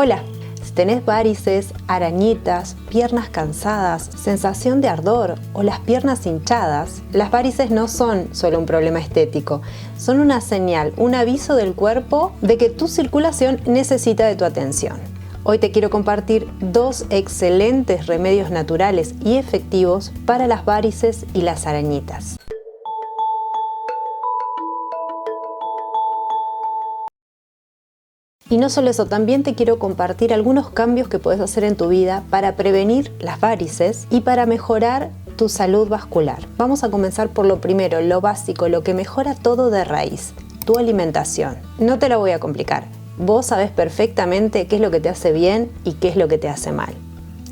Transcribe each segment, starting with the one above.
Hola, si tenés varices, arañitas, piernas cansadas, sensación de ardor o las piernas hinchadas, las varices no son solo un problema estético, son una señal, un aviso del cuerpo de que tu circulación necesita de tu atención. Hoy te quiero compartir 2 excelentes remedios naturales y efectivos para las varices y las arañitas. Y no solo eso, también te quiero compartir algunos cambios que puedes hacer en tu vida para prevenir las varices y para mejorar tu salud vascular. Vamos a comenzar por lo primero, lo básico, lo que mejora todo de raíz, tu alimentación. No te la voy a complicar. Vos sabés perfectamente qué es lo que te hace bien y qué es lo que te hace mal.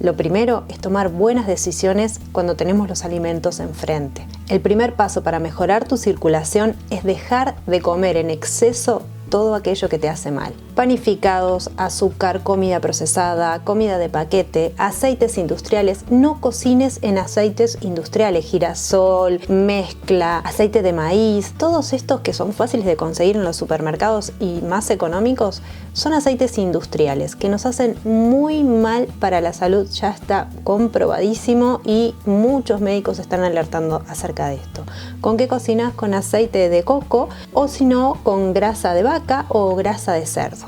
Lo primero es tomar buenas decisiones cuando tenemos los alimentos enfrente. El primer paso para mejorar tu circulación es dejar de comer en exceso todo aquello que te hace mal. Panificados, azúcar, comida procesada, comida de paquete, aceites industriales. No cocines en aceites industriales, girasol, mezcla, aceite de maíz. Todos estos que son fáciles de conseguir en los supermercados y más económicos son aceites industriales que nos hacen muy mal para la salud. Ya está comprobadísimo y muchos médicos están alertando acerca de esto. ¿Con qué cocinas? Con aceite de coco o si no con grasa de vaca o grasa de cerdo.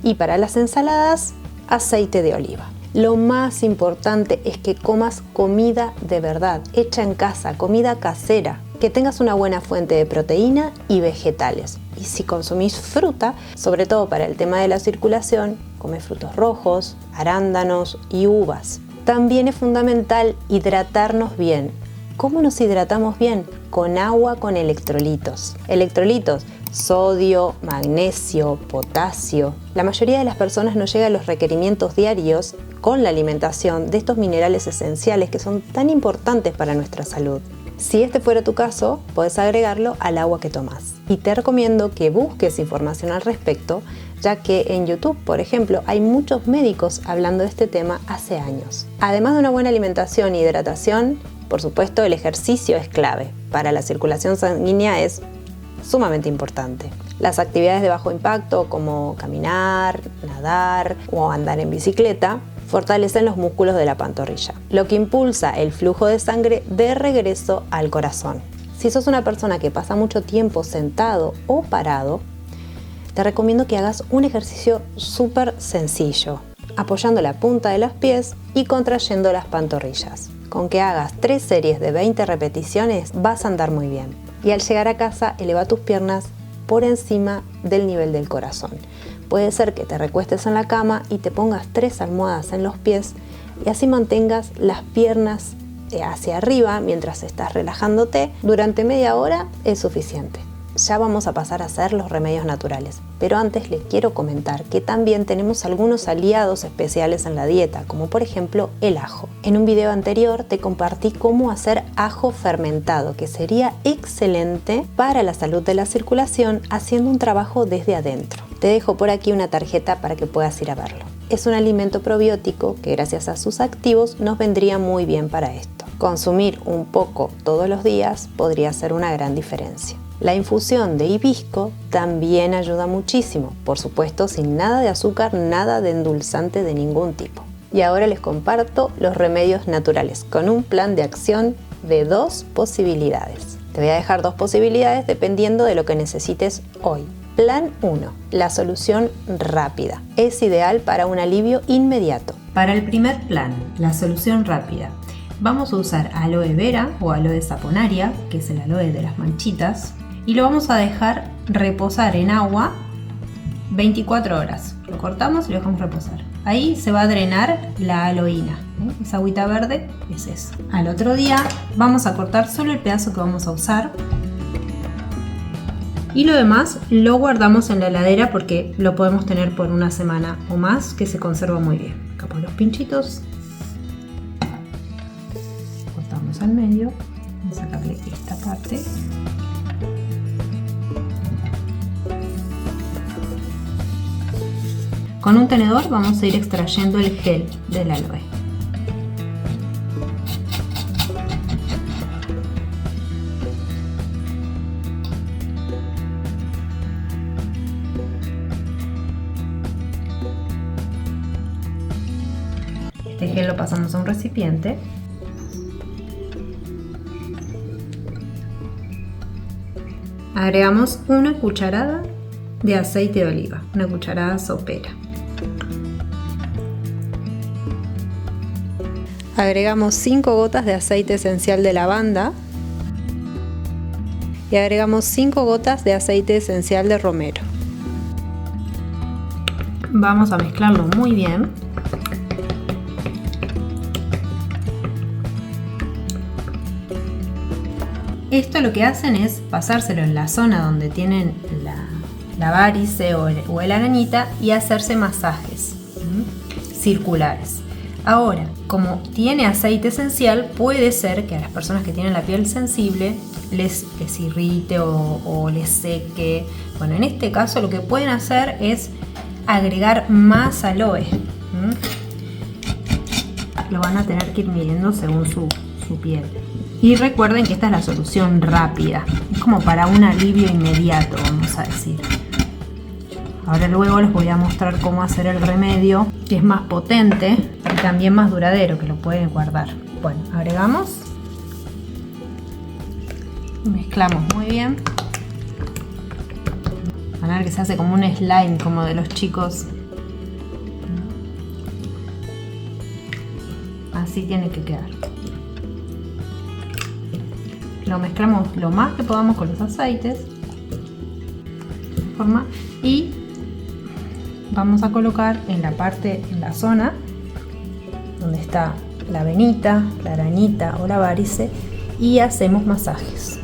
Y para las ensaladas, aceite de oliva. Lo más importante es que comas comida de verdad, hecha en casa, comida casera, que tengas una buena fuente de proteína y vegetales. Y si consumís fruta, sobre todo para el tema de la circulación, come frutos rojos, arándanos y uvas. También es fundamental hidratarnos bien. ¿Cómo nos hidratamos bien? Con agua con electrolitos. Electrolitos, sodio, magnesio, potasio. La mayoría de las personas no llega a los requerimientos diarios con la alimentación de estos minerales esenciales que son tan importantes para nuestra salud. Si este fuera tu caso, puedes agregarlo al agua que tomas. Y te recomiendo que busques información al respecto, ya que en YouTube, por ejemplo, hay muchos médicos hablando de este tema hace años. Además de una buena alimentación y hidratación, por supuesto, el ejercicio es clave. Para la circulación sanguínea es sumamente importante. Las actividades de bajo impacto como caminar, nadar o andar en bicicleta fortalecen los músculos de la pantorrilla, lo que impulsa el flujo de sangre de regreso al corazón. Si sos una persona que pasa mucho tiempo sentado o parado, te recomiendo que hagas un ejercicio súper sencillo, apoyando la punta de los pies y contrayendo las pantorrillas. Con que hagas 3 series de 20 repeticiones vas a andar muy bien. Y al llegar a casa, eleva tus piernas por encima del nivel del corazón. Puede ser que te recuestes en la cama y te pongas 3 almohadas en los pies y así mantengas las piernas hacia arriba mientras estás relajándote. Durante media hora es suficiente. Ya vamos a pasar a hacer los remedios naturales, pero antes les quiero comentar que también tenemos algunos aliados especiales en la dieta, como por ejemplo el ajo. En un video anterior te compartí cómo hacer ajo fermentado, que sería excelente para la salud de la circulación haciendo un trabajo desde adentro. Te dejo por aquí una tarjeta para que puedas ir a verlo. Es un alimento probiótico que gracias a sus activos nos vendría muy bien para esto. Consumir un poco todos los días podría ser una gran diferencia. La infusión de hibisco también ayuda muchísimo, por supuesto sin nada de azúcar, nada de endulzante de ningún tipo. Y ahora les comparto los remedios naturales con un plan de acción de 2 posibilidades. Te voy a dejar 2 posibilidades dependiendo de lo que necesites hoy. Plan 1. La solución rápida. Es ideal para un alivio inmediato. Para el primer plan, la solución rápida, vamos a usar aloe vera o aloe saponaria, que es el aloe de las manchitas, y lo vamos a dejar reposar en agua 24 horas. Lo cortamos y lo dejamos reposar. Ahí se va a drenar la aloína. Esa agüita verde es eso. Al otro día vamos a cortar solo el pedazo que vamos a usar. Y lo demás lo guardamos en la heladera porque lo podemos tener por una semana o más, que se conserva muy bien. Acá por los pinchitos. Cortamos al medio. Vamos a sacarle esta parte. Con un tenedor vamos a ir extrayendo el gel del aloe. Este gel lo pasamos a un recipiente. Agregamos una cucharada de aceite de oliva, una cucharada sopera. Agregamos 5 gotas de aceite esencial de lavanda y agregamos 5 gotas de aceite esencial de romero. Vamos a mezclarlo muy bien. Esto lo que hacen es pasárselo en la zona donde tienen la varice o la arañita y hacerse masajes circulares. Ahora, como tiene aceite esencial, puede ser que a las personas que tienen la piel sensible les irrite o les seque. Bueno, en este caso lo que pueden hacer es agregar más aloe. Lo van a tener que ir midiendo según su piel. Y recuerden que esta es la solución rápida, es como para un alivio inmediato, vamos a decir. Ahora luego les voy a mostrar cómo hacer el remedio, que es más potente y también más duradero, que lo pueden guardar. Bueno, agregamos, mezclamos muy bien. Van a ver que se hace como un slime, como de los chicos. Así tiene que quedar. Lo mezclamos lo más que podamos con los aceites y vamos a colocar en la zona donde está la venita, la arañita o la varice y hacemos masajes.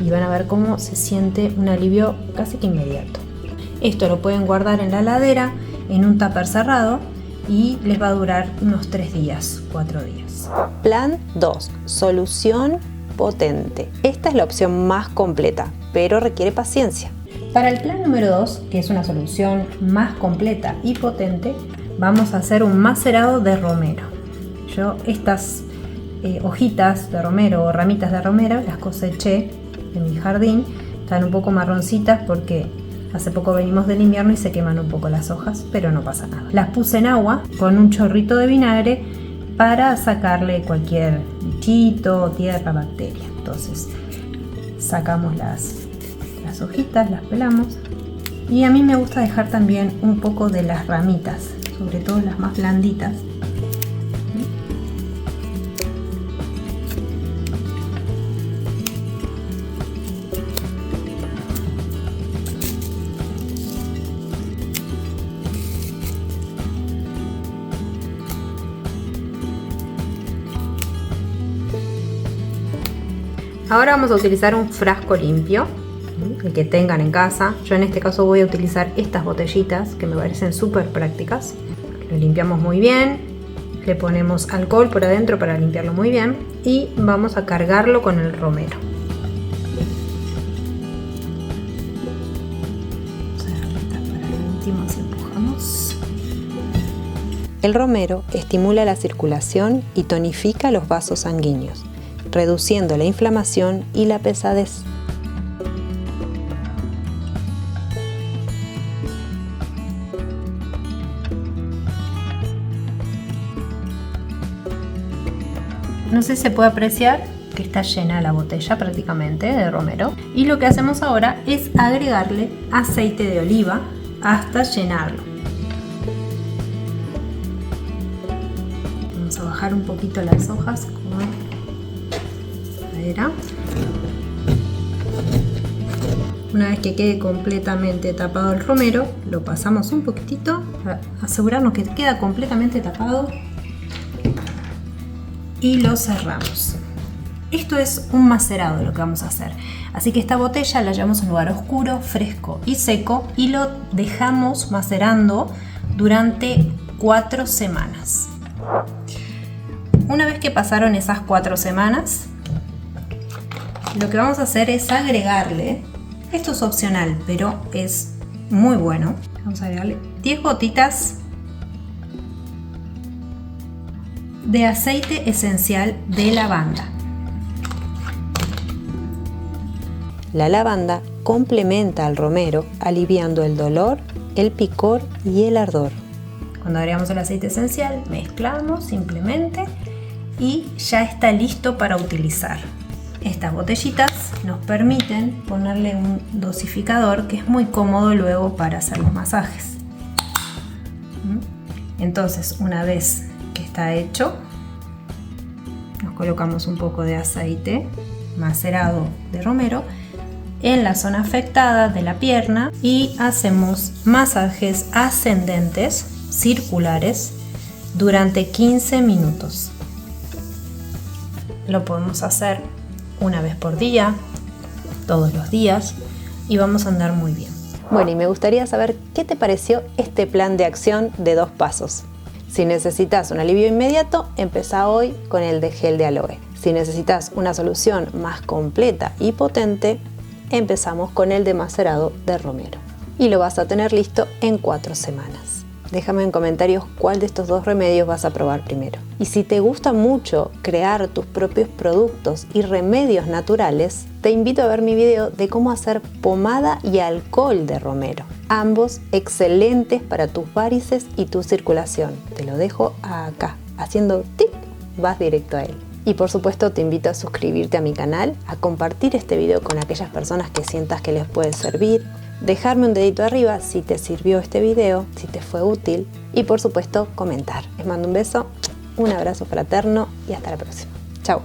Y van a ver cómo se siente un alivio casi que inmediato. Esto lo pueden guardar en la heladera en un tupper cerrado y les va a durar unos 3 días, 4 días. Plan 2. Solución potente. Esta es la opción más completa, pero requiere paciencia. Para el plan número 2, que es una solución más completa y potente, vamos a hacer un macerado de romero. Yo estas hojitas de romero o ramitas de romero las coseché en mi jardín. Están un poco marroncitas porque hace poco venimos del invierno y se queman un poco las hojas, pero no pasa nada. Las puse en agua con un chorrito de vinagre para sacarle cualquier bichito, tierra, bacteria. Entonces sacamos las hojitas, las pelamos y a mí me gusta dejar también un poco de las ramitas, sobre todo las más blanditas. Ahora vamos a utilizar un frasco limpio, el que tengan en casa. Yo en este caso voy a utilizar estas botellitas que me parecen súper prácticas. Lo limpiamos muy bien, le ponemos alcohol por adentro para limpiarlo muy bien y vamos a cargarlo con el romero. El romero estimula la circulación y tonifica los vasos sanguíneos, reduciendo la inflamación y la pesadez. No sé si se puede apreciar que está llena la botella prácticamente de romero. Y lo que hacemos ahora es agregarle aceite de oliva hasta llenarlo. Vamos a bajar un poquito las hojas con madera. Una vez que quede completamente tapado el romero, lo pasamos un poquitito para asegurarnos que queda completamente tapado y lo cerramos. Esto es un macerado lo que vamos a hacer, así que esta botella la llevamos a un lugar oscuro, fresco y seco y lo dejamos macerando durante 4 semanas. Una vez que pasaron esas 4 semanas, lo que vamos a hacer es agregarle, esto es opcional pero es muy bueno, vamos a agregarle 10 gotitas de aceite esencial de lavanda. La lavanda complementa al romero aliviando el dolor, el picor y el ardor. Cuando agregamos el aceite esencial, mezclamos simplemente y ya está listo para utilizar. Estas botellitas nos permiten ponerle un dosificador que es muy cómodo luego para hacer los masajes. Entonces, una vez que está hecho, nos colocamos un poco de aceite macerado de romero en la zona afectada de la pierna y hacemos masajes ascendentes circulares durante 15 minutos. Lo podemos hacer una vez por día, todos los días, y vamos a andar muy bien. Bueno, y me gustaría saber qué te pareció este plan de acción de 2 pasos. Si necesitas un alivio inmediato, empezá hoy con el de gel de aloe. Si necesitas una solución más completa y potente, empezamos con el de macerado de romero. Y lo vas a tener listo en 4 semanas. Déjame en comentarios cuál de estos 2 remedios vas a probar primero. Y si te gusta mucho crear tus propios productos y remedios naturales, te invito a ver mi video de cómo hacer pomada y alcohol de romero. Ambos excelentes para tus varices y tu circulación. Te lo dejo acá. Haciendo tic, vas directo a él. Y por supuesto te invito a suscribirte a mi canal, a compartir este video con aquellas personas que sientas que les puede servir, dejarme un dedito arriba si te sirvió este video, si te fue útil y por supuesto comentar. Les mando un beso, un abrazo fraterno y hasta la próxima. Chao.